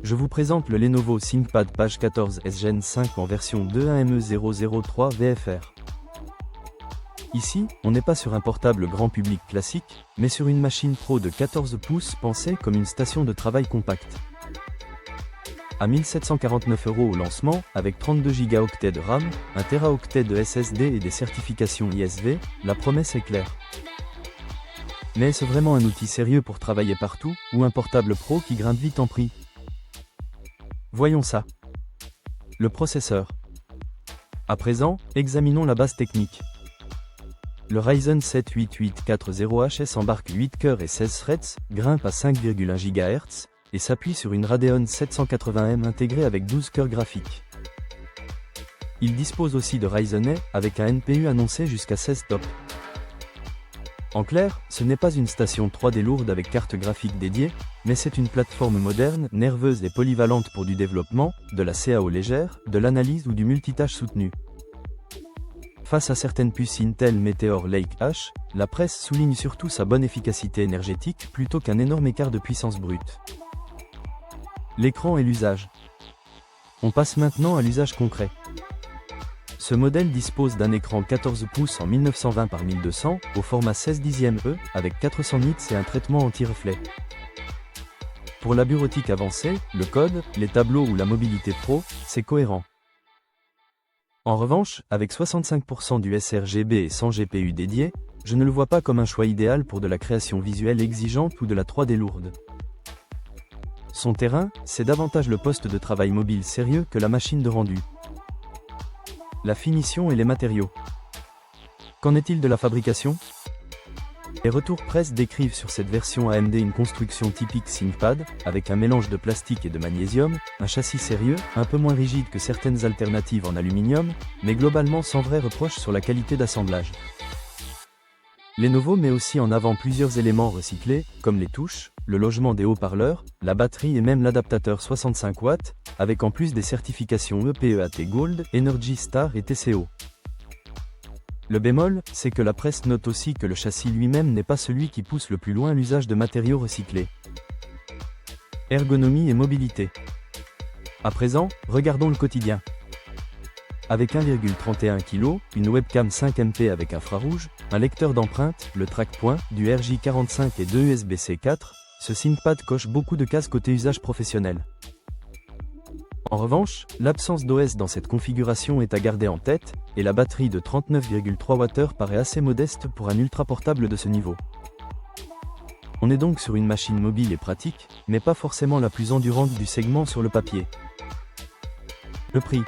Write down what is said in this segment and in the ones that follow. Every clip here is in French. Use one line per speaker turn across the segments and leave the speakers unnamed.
Je vous présente le Lenovo ThinkPad Page 14s Gen 5 en version 2.1ME003 VFR. Ici, on n'est pas sur un portable grand public classique, mais sur une machine pro de 14 pouces pensée comme une station de travail compacte. À 1 749 € au lancement, avec 32 Go de RAM, 1 Teraoctet de SSD et des certifications ISV, la promesse est claire. Mais est-ce vraiment un outil sérieux pour travailler partout, ou un portable pro qui grimpe vite en prix? Voyons ça. Le processeur. À présent, examinons la base technique. Le Ryzen 7 8840HS embarque 8 cœurs et 16 threads, grimpe à 5,1 GHz, et s'appuie sur une Radeon 780M intégrée avec 12 cœurs graphiques. Il dispose aussi de Ryzen A, avec un NPU annoncé jusqu'à 16 TOPS. En clair, ce n'est pas une station 3D lourde avec carte graphique dédiée, mais c'est une plateforme moderne, nerveuse et polyvalente pour du développement, de la CAO légère, de l'analyse ou du multitâche soutenu. Face à certaines puces Intel Meteor Lake H, la presse souligne surtout sa bonne efficacité énergétique plutôt qu'un énorme écart de puissance brute. L'écran et l'usage. On passe maintenant à l'usage concret. Ce modèle dispose d'un écran 14 pouces en 1920 par 1200 au format 16 dixième E avec 400 nits et un traitement anti-reflet. Pour la bureautique avancée, le code, les tableaux ou la mobilité pro, c'est cohérent. En revanche, avec 65% du sRGB et 100 GPU dédiés, je ne le vois pas comme un choix idéal pour de la création visuelle exigeante ou de la 3D lourde. Son terrain, c'est davantage le poste de travail mobile sérieux que la machine de rendu. La finition et les matériaux. Qu'en est-il de la fabrication? Les retours presse décrivent sur cette version AMD une construction typique ThinkPad, avec un mélange de plastique et de magnésium, un châssis sérieux, un peu moins rigide que certaines alternatives en aluminium, mais globalement sans vrai reproche sur la qualité d'assemblage. Lenovo met aussi en avant plusieurs éléments recyclés, comme les touches, le logement des haut-parleurs, la batterie et même l'adaptateur 65 watts, avec en plus des certifications EPEAT Gold, Energy Star et TCO. Le bémol, c'est que la presse note aussi que le châssis lui-même n'est pas celui qui pousse le plus loin l'usage de matériaux recyclés. Ergonomie et mobilité. À présent, regardons le quotidien. Avec 1,31 kg, une webcam 5MP avec infrarouge, un lecteur d'empreintes, le trackpoint, du RJ45 et 2 USB-C 4, ce ThinkPad coche beaucoup de cases côté usage professionnel. En revanche, l'absence d'OS dans cette configuration est à garder en tête, et la batterie de 39,3 Wh paraît assez modeste pour un ultra-portable de ce niveau. On est donc sur une machine mobile et pratique, mais pas forcément la plus endurante du segment sur le papier. Le prix.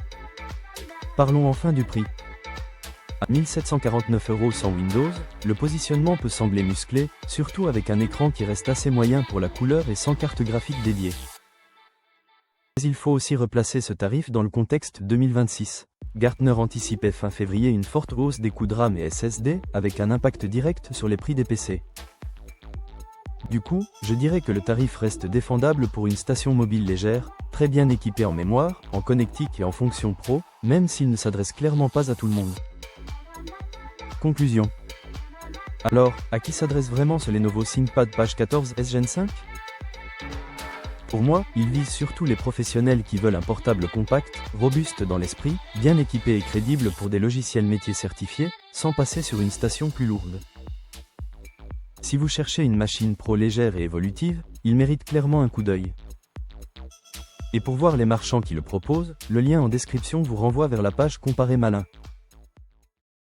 Parlons enfin du prix. À 1 749 € sans Windows, le positionnement peut sembler musclé, surtout avec un écran qui reste assez moyen pour la couleur et sans carte graphique dédiée. Mais il faut aussi replacer ce tarif dans le contexte 2026. Gartner anticipait fin février une forte hausse des coûts de RAM et SSD, avec un impact direct sur les prix des PC. Du coup, je dirais que le tarif reste défendable pour une station mobile légère, très bien équipée en mémoire, en connectique et en fonction pro, même s'il ne s'adresse clairement pas à tout le monde. Conclusion. Alors, à qui s'adresse vraiment ce Lenovo ThinkPad Page 14s Gen 5? Pour moi, il vise surtout les professionnels qui veulent un portable compact, robuste dans l'esprit, bien équipé et crédible pour des logiciels métiers certifiés, sans passer sur une station plus lourde. Si vous cherchez une machine pro légère et évolutive, il mérite clairement un coup d'œil. Et pour voir les marchands qui le proposent, le lien en description vous renvoie vers la page Comparer Malin.